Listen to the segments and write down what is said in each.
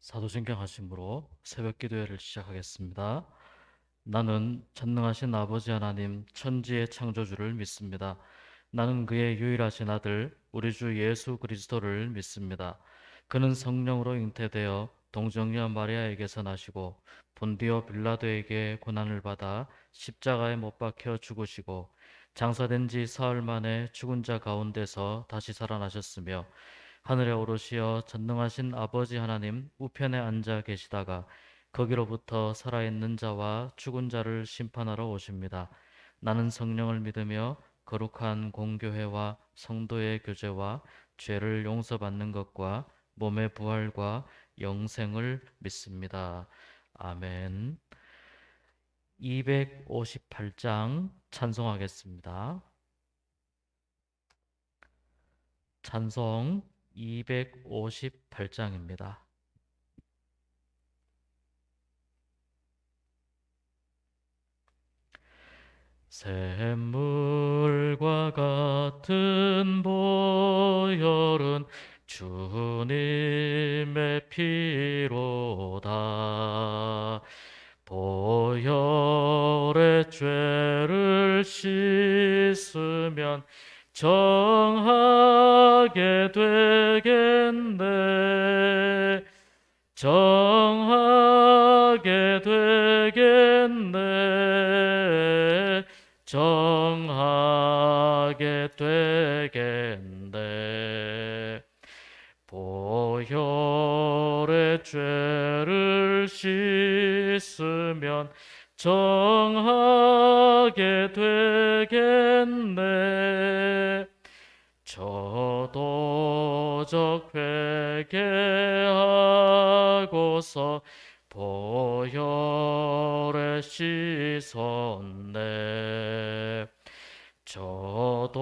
사도신경 하심으로 새벽 기도회를 시작하겠습니다. 나는 전능하신 아버지 하나님 천지의 창조주를 믿습니다. 나는 그의 유일하신 아들 우리 주 예수 그리스도를 믿습니다. 그는 성령으로 잉태되어 동정녀 마리아에게서 나시고 본디오 빌라도에게 고난을 받아 십자가에 못 박혀 죽으시고 장사된 지 사흘 만에 죽은 자 가운데서 다시 살아나셨으며 하늘에 오르시어 전능하신 아버지 하나님 우편에 앉아 계시다가 거기로부터 살아있는 자와 죽은 자를 심판하러 오십니다. 나는 성령을 믿으며 거룩한 공교회와 성도의 교제와 죄를 용서받는 것과 몸의 부활과 영생을 믿습니다. 아멘. 258장 찬송하겠습니다. 찬송 258장입니다. 샘물과 같은 보혈은 주님의 피로다. 보혈의 죄를 씻으면 정하게 되겠네. 정하게 되겠네. 정하게 되겠네. 보혈의 죄를 씻으면 정하게 되겠네. 저도적 회개하고서 보혈에 씻었네. 저도적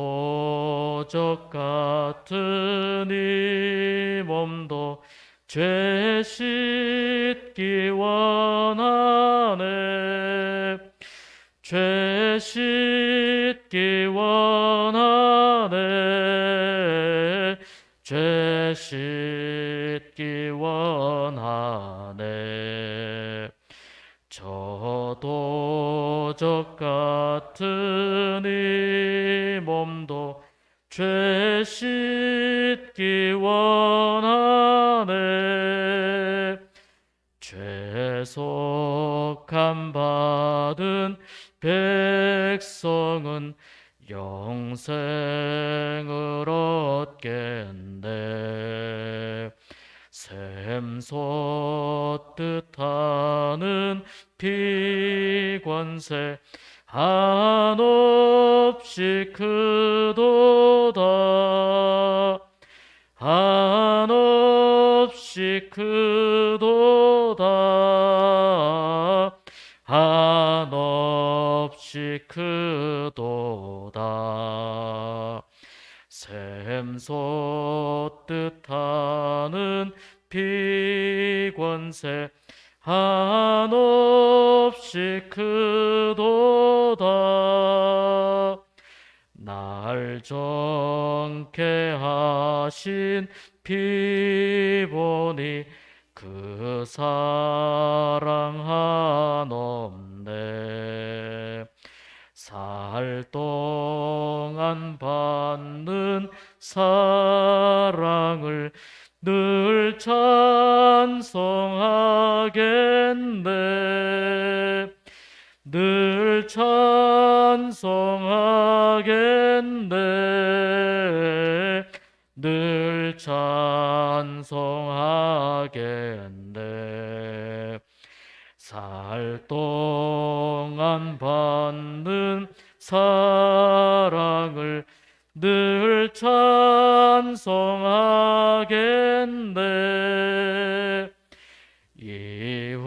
같은 이 몸도 죄 씻기 원하네. 죄 씻기 원하네. 죄 씻기 원하네. 저도적 같은 이 몸도 죄 씻기 원하네. 죄속함 받은 백성은 영생을 얻겠네. 샘솟듯 하는 피권세 한없이 크도다. 한없이 크도다. 한없이 크도다. 샘솟듯 하는 피권세 한없이 크도다. 날 정케 하신 피 보니 그 사랑 한없네. 살 동안 받는 사랑을 늘 찬송하겠네. 늘 찬송하겠네. 늘 찬송하겠네. 살 동안 받는 사랑을 늘 찬송하겠네. 이후에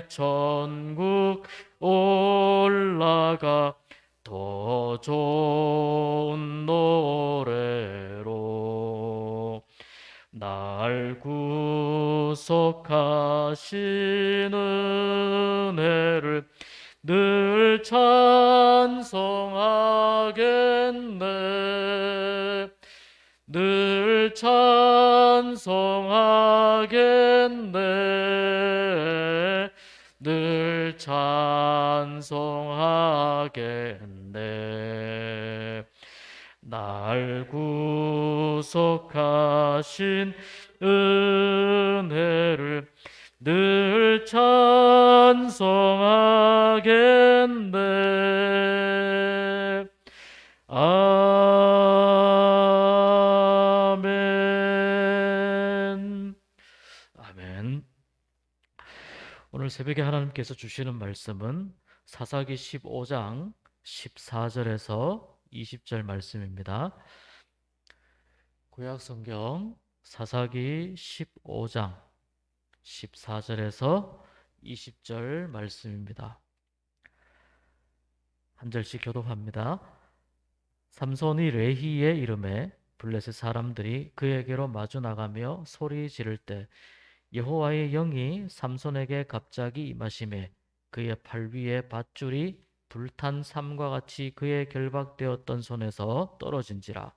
천국 올라가 더 좋은 노래로 날 구속하시는 은혜를 늘 찬송하겠네. 늘 찬송하겠네. 찬송하겠네. 늘 찬송하겠네. 날 구속하신 은혜를 늘 찬송하겠네. 아멘. 아멘. 오늘 새벽에 하나님께서 주시는 말씀은 사사기 15장 14절에서 20절 말씀입니다. 구약 성경 사사기 15장 14절에서 20절 말씀입니다. 한 절씩 교독합니다. 삼손이 레히의 이름에 블레셋 사람들이 그에게로 마주 나가며 소리 지를 때 여호와의 영이 삼손에게 갑자기 임하시매 그의 팔 위에 밧줄이 불탄 삼과 같이 그의 결박되었던 손에서 떨어진지라.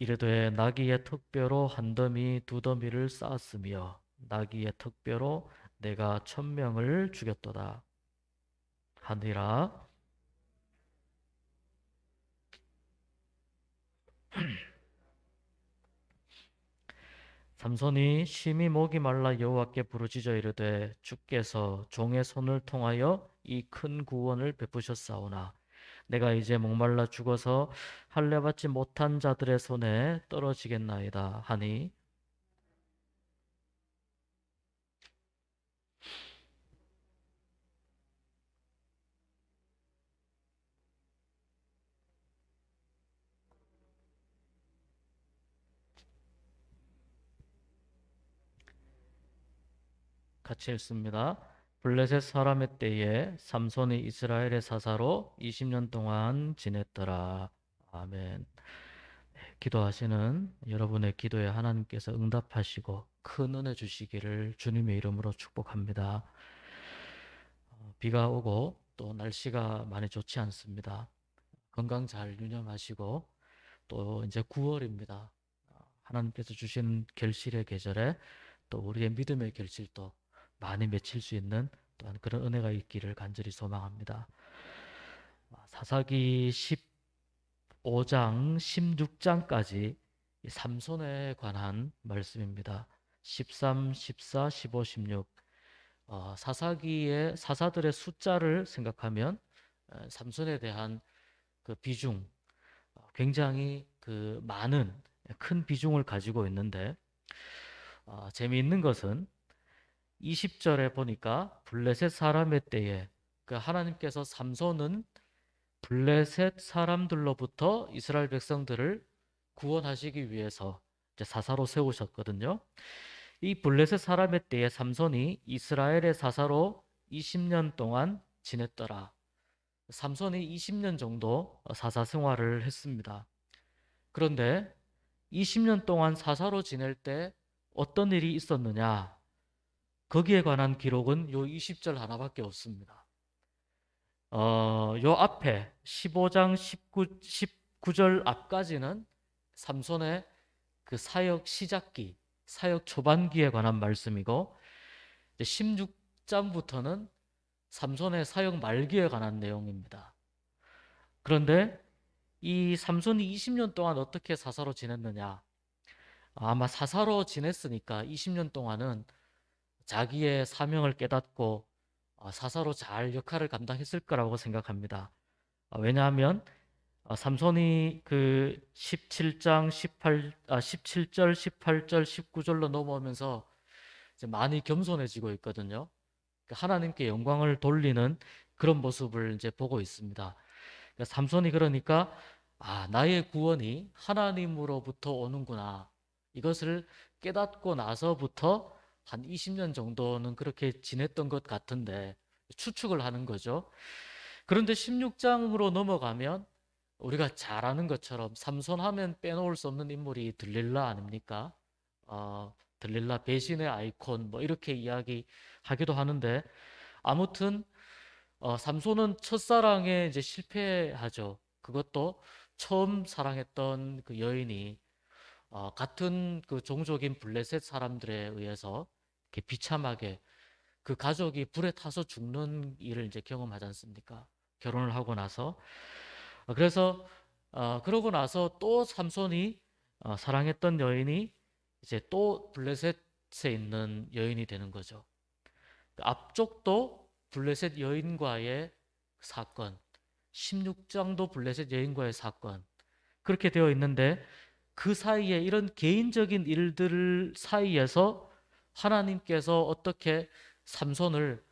이르되 나귀의 턱뼈로 한 더미 두 더미를 쌓았으며 나귀의 턱뼈로 내가 1,000명을 죽였도다 하니라. 삼손이 심히 목이 말라 여호와께 부르짖어 이르되 주께서 종의 손을 통하여 이 큰 구원을 베푸셨사오나 내가 이제 목말라 죽어서 할례 받지 못한 자들의 손에 떨어지겠나이다 하니 같이 읽습니다. 블레셋 사람의 때에 삼손이 이스라엘의 사사로 20년 동안 지냈더라. 아멘. 기도하시는 여러분의 기도에 하나님께서 응답하시고 큰 은혜 주시기를 주님의 이름으로 축복합니다. 비가 오고 또 날씨가 많이 좋지 않습니다. 건강 잘 유념하시고 또 이제 9월입니다. 하나님께서 주신 결실의 계절에 또 우리의 믿음의 결실도 많이 맺힐 수 있는 또한 그런 은혜가 있기를 간절히 소망합니다. 사사기 15장, 16장까지 삼손에 관한 말씀입니다. 13, 14, 15, 16. 사사기의 사사들의 숫자를 생각하면 삼손에 대한 그 비중, 굉장히 그 많은 큰 비중을 가지고 있는데 재미있는 것은 20절에 보니까 블레셋 사람의 때에 그 하나님께서 삼손은 블레셋 사람들로부터 이스라엘 백성들을 구원하시기 위해서 이제 사사로 세우셨거든요. 이 블레셋 사람의 때에 삼손이 이스라엘의 사사로 20년 동안 지냈더라. 삼손이 20년 정도 사사 생활을 했습니다. 그런데 20년 동안 사사로 지낼 때 어떤 일이 있었느냐? 거기에 관한 기록은 요 20절 하나밖에 없습니다. 요 앞에 15장 19절 앞까지는 삼손의 그 사역 시작기, 사역 초반기에 관한 말씀이고 16장부터는 삼손의 사역 말기에 관한 내용입니다. 그런데 이 삼손이 20년 동안 어떻게 사사로 지냈느냐? 아마 사사로 지냈으니까 20년 동안은 자기의 사명을 깨닫고 사사로 잘 역할을 감당했을 거라고 생각합니다. 왜냐하면 삼손이 그 17장 17절, 18절, 19절로 넘어오면서 이제 많이 겸손해지고 있거든요. 하나님께 영광을 돌리는 그런 모습을 이제 보고 있습니다. 삼손이 그러니까 나의 구원이 하나님으로부터 오는구나. 이것을 깨닫고 나서부터 한 20년 정도는 그렇게 지냈던 것 같은데 추측을 하는 거죠. 그런데 16장으로 넘어가면 우리가 잘 아는 것처럼 삼손 하면 빼놓을 수 없는 인물이 들릴라 아닙니까? 들릴라 배신의 아이콘 뭐 이렇게 이야기하기도 하는데 아무튼 삼손은 첫사랑에 이제 실패하죠. 그것도 처음 사랑했던 그 여인이 같은 그 종족인 블레셋 사람들에 의해서 이렇게 비참하게 그 가족이 불에 타서 죽는 일을 이제 경험하지 않습니까? 결혼을 하고 나서. 그래서 그러고 나서 또 삼손이 사랑했던 여인이 이제 또 블레셋에 있는 여인이 되는 거죠. 앞쪽도 블레셋 여인과의 사건, 16장도 블레셋 여인과의 사건, 그렇게 되어 있는데 그 사이에 이런 개인적인 일들 사이에서 하나님께서 어떻게 삼손을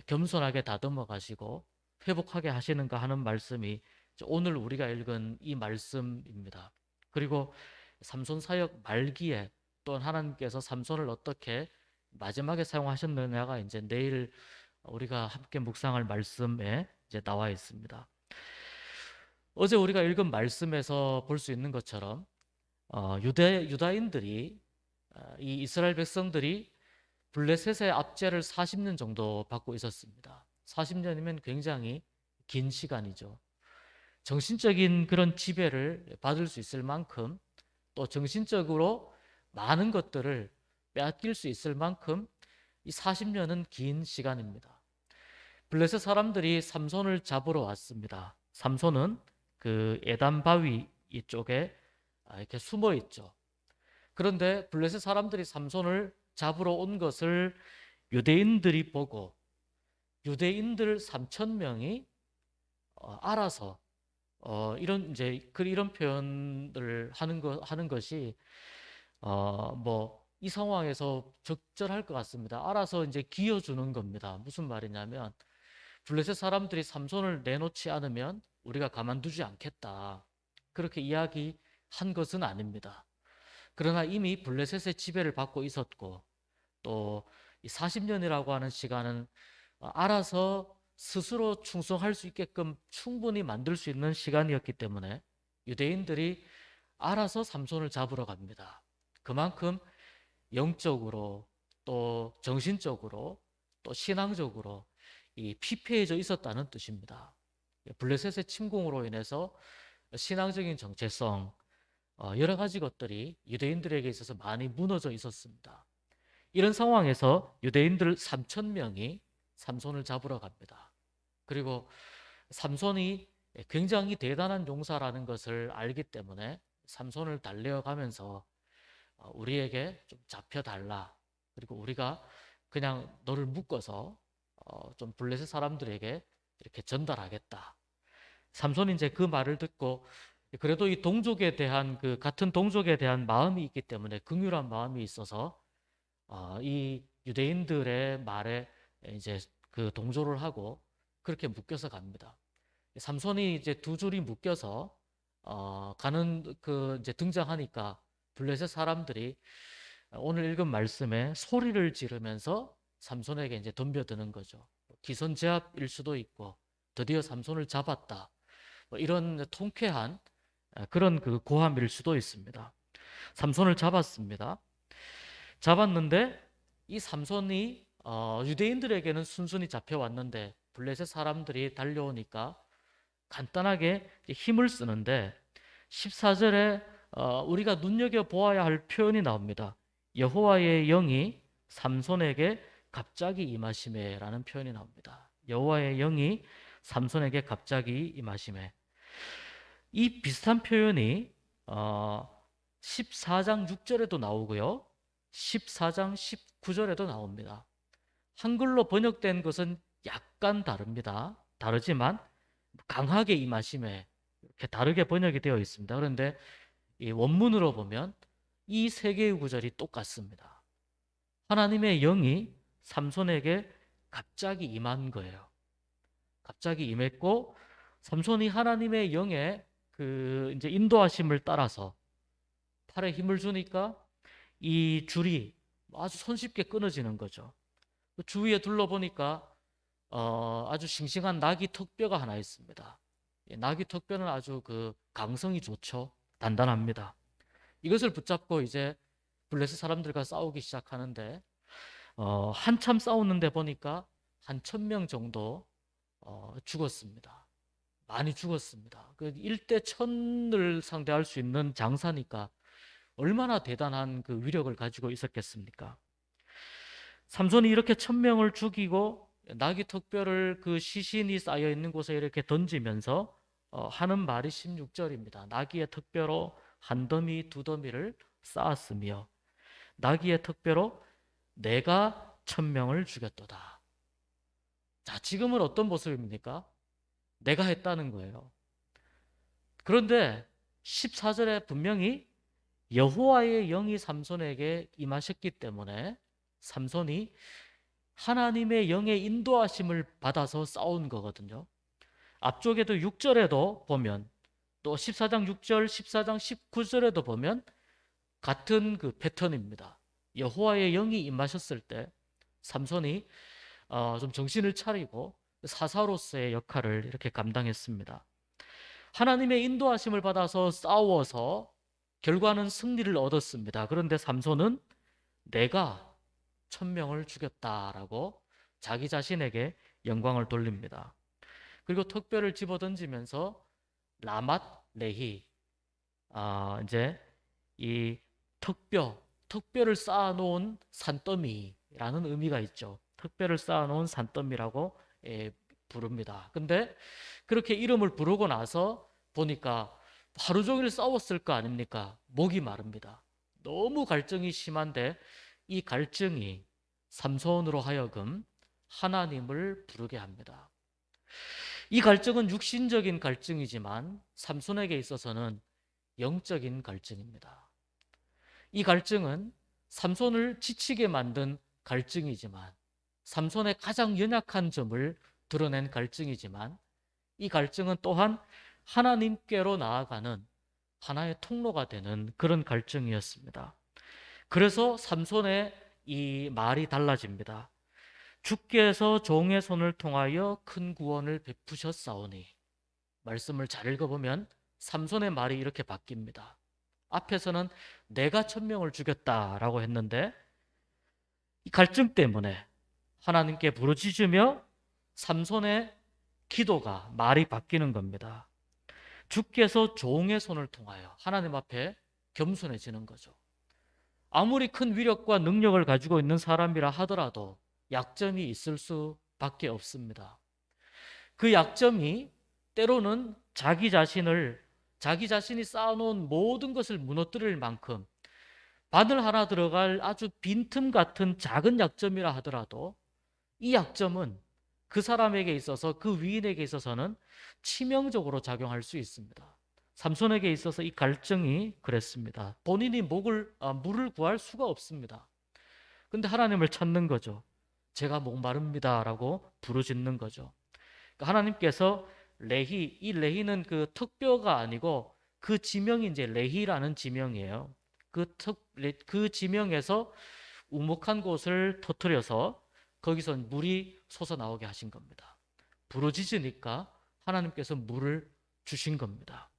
겸손하게 다듬어 가시고 회복하게 하시는가 하는 말씀이 오늘 우리가 읽은 이 말씀입니다. 그리고 삼손 사역 말기에 또 하나님께서 삼손을 어떻게 마지막에 사용하셨느냐가 이제 내일 우리가 함께 묵상할 말씀에 이제 나와 있습니다. 어제 우리가 읽은 말씀에서 볼 수 있는 것처럼 유다인들이 이 이스라엘 백성들이 블레셋의 압제를 40년 정도 받고 있었습니다. 40년이면 굉장히 긴 시간이죠. 정신적인 그런 지배를 받을 수 있을 만큼 또 정신적으로 많은 것들을 빼앗길 수 있을 만큼 이 40년은 긴 시간입니다. 블레셋 사람들이 삼손을 잡으러 왔습니다. 삼손은 그 에단 바위 이쪽에 이렇게 숨어 있죠. 그런데 블레셋 사람들이 삼손을 잡으러 온 것을 유대인들이 보고 유대인들 3천 명이 알아서 이런 이제 이런 표현을 하는 것이 뭐 이 상황에서 적절할 것 같습니다. 알아서 이제 기어주는 겁니다. 무슨 말이냐면 블레셋 사람들이 삼손을 내놓지 않으면 우리가 가만두지 않겠다. 그렇게 이야기한 것은 아닙니다. 그러나 이미 블레셋의 지배를 받고 있었고 또 40년이라고 하는 시간은 알아서 스스로 충성할 수 있게끔 충분히 만들 수 있는 시간이었기 때문에 유대인들이 알아서 삼손을 잡으러 갑니다. 그만큼 영적으로 또 정신적으로 또 신앙적으로 피폐해져 있었다는 뜻입니다. 블레셋의 침공으로 인해서 신앙적인 정체성, 여러 가지 것들이 유대인들에게 있어서 많이 무너져 있었습니다. 이런 상황에서 유대인들 3천 명이 삼손을 잡으러 갑니다. 그리고 삼손이 굉장히 대단한 용사라는 것을 알기 때문에 삼손을 달래어 가면서 우리에게 좀 잡혀달라. 그리고 우리가 그냥 너를 묶어서 좀 블레셋 사람들에게 이렇게 전달하겠다. 삼손이 이제 그 말을 듣고 그래도 이 동족에 대한 그 같은 동족에 대한 마음이 있기 때문에 긍휼한 마음이 있어서 이 유대인들의 말에 이제 그 동조를 하고 그렇게 묶여서 갑니다. 삼손이 이제 두 줄이 묶여서 가는 그 이제 등장하니까 블레셋 사람들이 오늘 읽은 말씀에 소리를 지르면서 삼손에게 이제 덤벼드는 거죠. 기선제압일 수도 있고 드디어 삼손을 잡았다. 뭐 이런 통쾌한 그런 그 고함일 수도 있습니다. 삼손을 잡았습니다. 잡았는데 이 삼손이 유대인들에게는 순순히 잡혀왔는데 블레셋 사람들이 달려오니까 간단하게 힘을 쓰는데 14절에 우리가 눈여겨보아야 할 표현이 나옵니다. 여호와의 영이 삼손에게 갑자기 임하시매라는 표현이 나옵니다. 여호와의 영이 삼손에게 갑자기 임하시매. 이 비슷한 표현이 14장 6절에도 나오고요. 14장 19절에도 나옵니다. 한글로 번역된 것은 약간 다릅니다. 다르지만 강하게 임하심에 이렇게 다르게 번역이 되어 있습니다. 그런데 이 원문으로 보면 이 세 개의 구절이 똑같습니다. 하나님의 영이 삼손에게 갑자기 임한 거예요. 갑자기 임했고 삼손이 하나님의 영의 그 이제 인도하심을 따라서 팔에 힘을 주니까 이 줄이 아주 손쉽게 끊어지는 거죠. 주위에 둘러보니까 아주 싱싱한 나귀 턱뼈가 하나 있습니다. 나귀 턱뼈는 아주 그 강성이 좋죠. 단단합니다. 이것을 붙잡고 이제 블레셋 사람들과 싸우기 시작하는데 한참 싸우는데 보니까 한 1,000명 정도 죽었습니다. 많이 죽었습니다. 그 일대 천을 상대할 수 있는 장사니까 얼마나 대단한 그 위력을 가지고 있었겠습니까? 삼손이 이렇게 1,000명을 죽이고 나귀 턱뼈를 그 시신이 쌓여 있는 곳에 이렇게 던지면서 하는 말이 16절입니다. 나귀의 턱뼈로 한 더미 두 더미를 쌓았으며 나귀의 턱뼈로 내가 1,000명을 죽였도다. 자, 지금은 어떤 모습입니까? 내가 했다는 거예요. 그런데 14절에 분명히 여호와의 영이 삼손에게 임하셨기 때문에 삼손이 하나님의 영의 인도하심을 받아서 싸운 거거든요. 앞쪽에도 6절에도 보면, 또 14장 6절, 14장 19절에도 보면 같은 그 패턴입니다. 여호와의 영이 임하셨을 때 삼손이 좀 정신을 차리고 사사로서의 역할을 이렇게 감당했습니다. 하나님의 인도하심을 받아서 싸워서 결과는 승리를 얻었습니다. 그런데 삼손은 내가 1,000명을 죽였다라고 자기 자신에게 영광을 돌립니다. 그리고 턱뼈를 집어던지면서 라맛 레히, 이제 이 턱뼈를 쌓아놓은 산더미라는 의미가 있죠. 턱뼈를 쌓아놓은 산더미라고 부릅니다. 근데 그렇게 이름을 부르고 나서 보니까 하루 종일 싸웠을 거 아닙니까? 목이 마릅니다. 너무 갈증이 심한데 이 갈증이 삼손으로 하여금 하나님을 부르게 합니다. 이 갈증은 육신적인 갈증이지만 삼손에게 있어서는 영적인 갈증입니다. 이 갈증은 삼손을 지치게 만든 갈증이지만, 삼손의 가장 연약한 점을 드러낸 갈증이지만, 이 갈증은 또한 하나님께로 나아가는 하나의 통로가 되는 그런 갈증이었습니다. 그래서 삼손의 이 말이 달라집니다. 주께서 종의 손을 통하여 큰 구원을 베푸셨사오니. 말씀을 잘 읽어보면 삼손의 말이 이렇게 바뀝니다. 앞에서는 내가 1,000명을 죽였다라고 했는데 이 갈증 때문에 하나님께 부르짖으며 삼손의 기도가 말이 바뀌는 겁니다. 주께서 종의 손을 통하여 하나님 앞에 겸손해지는 거죠. 아무리 큰 위력과 능력을 가지고 있는 사람이라 하더라도 약점이 있을 수밖에 없습니다. 그 약점이 때로는 자기 자신이 쌓아놓은 모든 것을 무너뜨릴 만큼 바늘 하나 들어갈 아주 빈틈 같은 작은 약점이라 하더라도 이 약점은 그 사람에게 있어서, 그 위인에게 있어서는 치명적으로 작용할 수 있습니다. 삼손에게 있어서 이 갈증이 그랬습니다. 본인이 물을 구할 수가 없습니다. 근데 하나님을 찾는 거죠. 제가 목마릅니다라고 부르짖는 거죠. 그러니까 하나님께서 이 레히는 그 턱뼈가 아니고 그 지명이 이제 레히라는 지명이에요. 그 지명에서 우묵한 곳을 터뜨려서 거기서 물이 솟아나오게 하신 겁니다. 부르짖으니까 하나님께서 물을 주신 겁니다.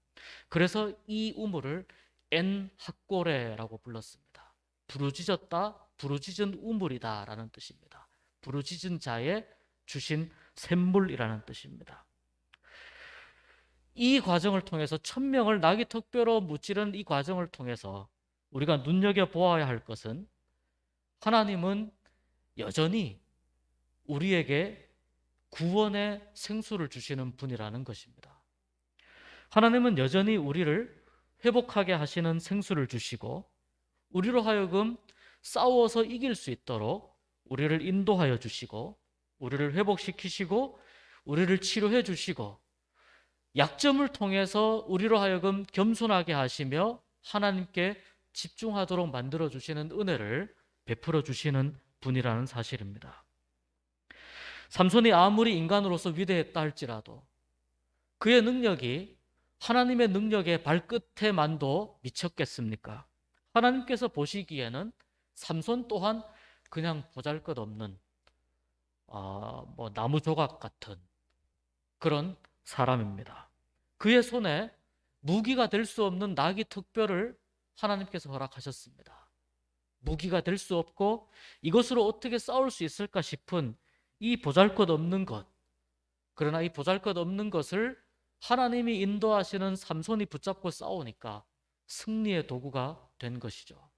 그래서 이 우물을 엔핫고레라고 불렀습니다. 부르짖은 우물이다 라는 뜻입니다. 부르짖은 자의 주신 샘물이라는 뜻입니다. 이 과정을 통해서 1,000명을 나귀 턱뼈로 무찌른 이 과정을 통해서 우리가 눈여겨보아야 할 것은, 하나님은 여전히 우리에게 구원의 생수를 주시는 분이라는 것입니다. 하나님은 여전히 우리를 회복하게 하시는 생수를 주시고, 우리로 하여금 싸워서 이길 수 있도록 우리를 인도하여 주시고, 우리를 회복시키시고, 우리를 치료해 주시고, 약점을 통해서 우리로 하여금 겸손하게 하시며 하나님께 집중하도록 만들어 주시는 은혜를 베풀어 주시는 분이라는 사실입니다. 삼손이 아무리 인간으로서 위대했다 할지라도 그의 능력이 하나님의 능력의 발끝에만도 미쳤겠습니까? 하나님께서 보시기에는 삼손 또한 그냥 보잘것없는 나무 조각 같은 그런 사람입니다. 그의 손에 무기가 될 수 없는 나귀 턱뼈를 하나님께서 허락하셨습니다. 무기가 될 수 없고 이것으로 어떻게 싸울 수 있을까 싶은 이 보잘것없는 것, 그러나 이 보잘것없는 것을 하나님이 인도하시는 삼손이 붙잡고 싸우니까 승리의 도구가 된 것이죠.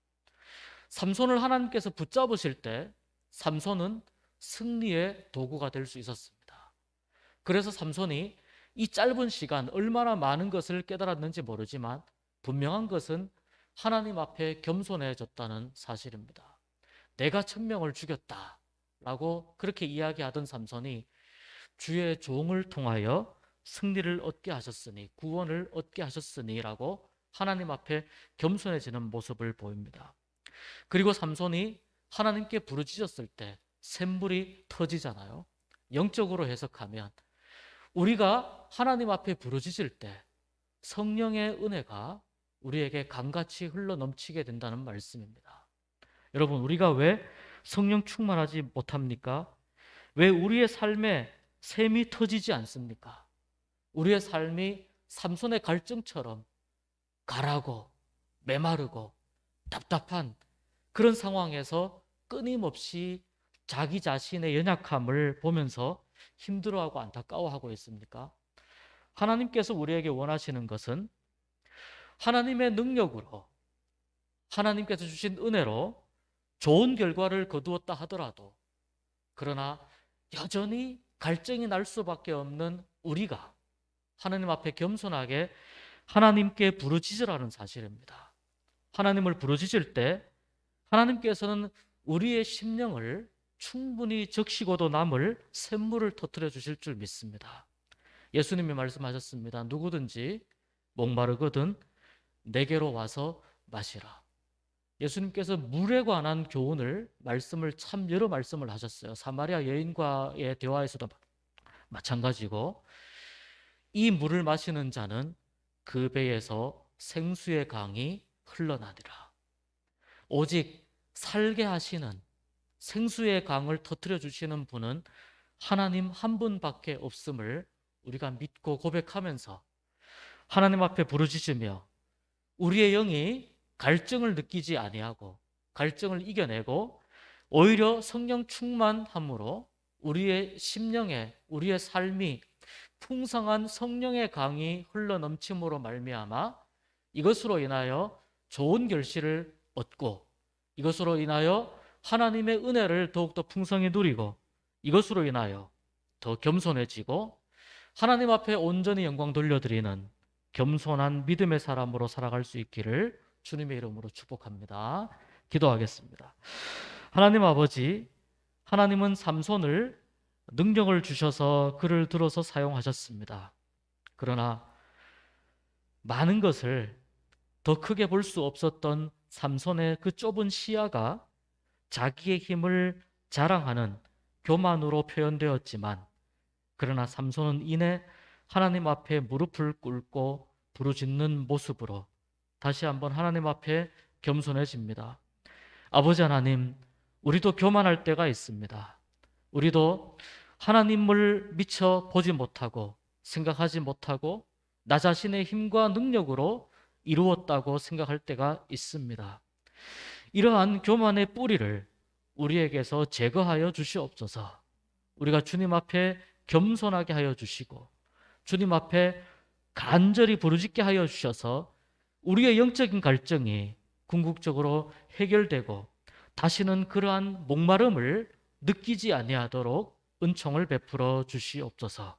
삼손을 하나님께서 붙잡으실 때 삼손은 승리의 도구가 될 수 있었습니다. 그래서 삼손이 이 짧은 시간 얼마나 많은 것을 깨달았는지 모르지만 분명한 것은 하나님 앞에 겸손해졌다는 사실입니다. 내가 1000명을 죽였다라고 그렇게 이야기하던 삼손이 주의 종을 통하여 승리를 얻게 하셨으니, 구원을 얻게 하셨으니라고 하나님 앞에 겸손해지는 모습을 보입니다. 그리고 삼손이 하나님께 부르짖었을 때 샘물이 터지잖아요. 영적으로 해석하면 우리가 하나님 앞에 부르짖을 때 성령의 은혜가 우리에게 강같이 흘러넘치게 된다는 말씀입니다. 여러분, 우리가 왜 성령 충만하지 못합니까? 왜 우리의 삶에 샘이 터지지 않습니까? 우리의 삶이 삼손의 갈증처럼 가라고 메마르고 답답한 그런 상황에서 끊임없이 자기 자신의 연약함을 보면서 힘들어하고 안타까워하고 있습니까? 하나님께서 우리에게 원하시는 것은 하나님의 능력으로, 하나님께서 주신 은혜로 좋은 결과를 거두었다 하더라도, 그러나 여전히 갈증이 날 수밖에 없는 우리가 하나님 앞에 겸손하게 하나님께 부르짖으라는 사실입니다. 하나님을 부르짖을 때 하나님께서는 우리의 심령을 충분히 적시고도 남을 샘물을 터뜨려 주실 줄 믿습니다. 예수님이 말씀하셨습니다. 누구든지 목마르거든 내게로 와서 마시라. 예수님께서 물에 관한 교훈을, 말씀을 참 여러 말씀을 하셨어요. 사마리아 여인과의 대화에서도 마찬가지고, 이 물을 마시는 자는 그 배에서 생수의 강이 흘러나니라. 오직 살게 하시는 생수의 강을 터뜨려 주시는 분은 하나님 한 분밖에 없음을 우리가 믿고 고백하면서 하나님 앞에 부르짖으며 우리의 영이 갈증을 느끼지 아니하고 갈증을 이겨내고 오히려 성령 충만함으로 우리의 심령에, 우리의 삶이 풍성한 성령의 강이 흘러넘침으로 말미암아 이것으로 인하여 좋은 결실을 얻고, 이것으로 인하여 하나님의 은혜를 더욱더 풍성히 누리고, 이것으로 인하여 더 겸손해지고 하나님 앞에 온전히 영광 돌려드리는 겸손한 믿음의 사람으로 살아갈 수 있기를 주님의 이름으로 축복합니다. 기도하겠습니다. 하나님 아버지, 하나님은 삼손을 능력을 주셔서 그를 들어서 사용하셨습니다. 그러나 많은 것을 더 크게 볼 수 없었던 삼손의 그 좁은 시야가 자기의 힘을 자랑하는 교만으로 표현되었지만, 그러나 삼손은 이내 하나님 앞에 무릎을 꿇고 부르짖는 모습으로 다시 한번 하나님 앞에 겸손해집니다. 아버지 하나님, 우리도 교만할 때가 있습니다. 우리도 하나님을 미처 보지 못하고 생각하지 못하고 나 자신의 힘과 능력으로 이루었다고 생각할 때가 있습니다. 이러한 교만의 뿌리를 우리에게서 제거하여 주시옵소서. 우리가 주님 앞에 겸손하게 하여 주시고 주님 앞에 간절히 부르짖게 하여 주셔서 우리의 영적인 갈증이 궁극적으로 해결되고 다시는 그러한 목마름을 느끼지 아니하도록 은총을 베풀어 주시옵소서.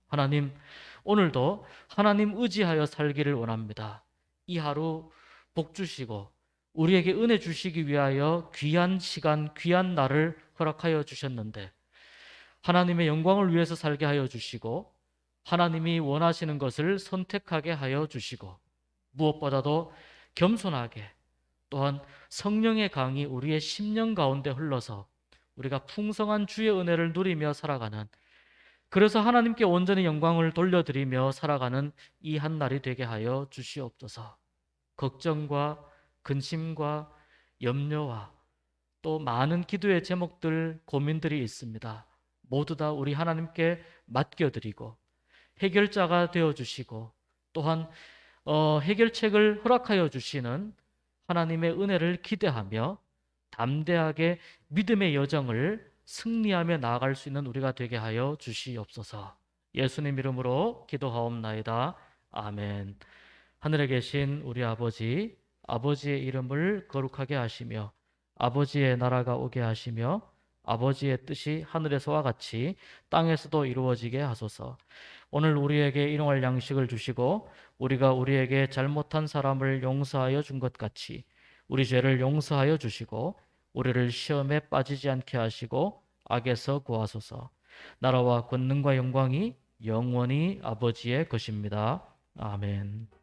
하나님, 오늘도 하나님 의지하여 살기를 원합니다. 이 하루 복 주시고 우리에게 은혜 주시기 위하여 귀한 시간, 귀한 날을 허락하여 주셨는데 하나님의 영광을 위해서 살게 하여 주시고 하나님이 원하시는 것을 선택하게 하여 주시고 무엇보다도 겸손하게, 또한 성령의 강이 우리의 심령 가운데 흘러서 우리가 풍성한 주의 은혜를 누리며 살아가는, 그래서 하나님께 온전히 영광을 돌려드리며 살아가는 이 한 날이 되게 하여 주시옵소서. 걱정과 근심과 염려와 또 많은 기도의 제목들, 고민들이 있습니다. 모두 다 우리 하나님께 맡겨드리고 해결자가 되어주시고 또한 해결책을 허락하여 주시는 하나님의 은혜를 기대하며 담대하게 믿음의 여정을 승리하며 나아갈 수 있는 우리가 되게 하여 주시옵소서. 예수님 이름으로 기도하옵나이다. 아멘. 하늘에 계신 우리 아버지, 아버지의 이름을 거룩하게 하시며 아버지의 나라가 오게 하시며 아버지의 뜻이 하늘에서와 같이 땅에서도 이루어지게 하소서. 오늘 우리에게 일용할 양식을 주시고 우리가 우리에게 잘못한 사람을 용서하여 준 것 같이 우리 죄를 용서하여 주시고 우리를 시험에 빠지지 않게 하시고 악에서 구하소서. 나라와 권능과 영광이 영원히 아버지의 것입니다. 아멘.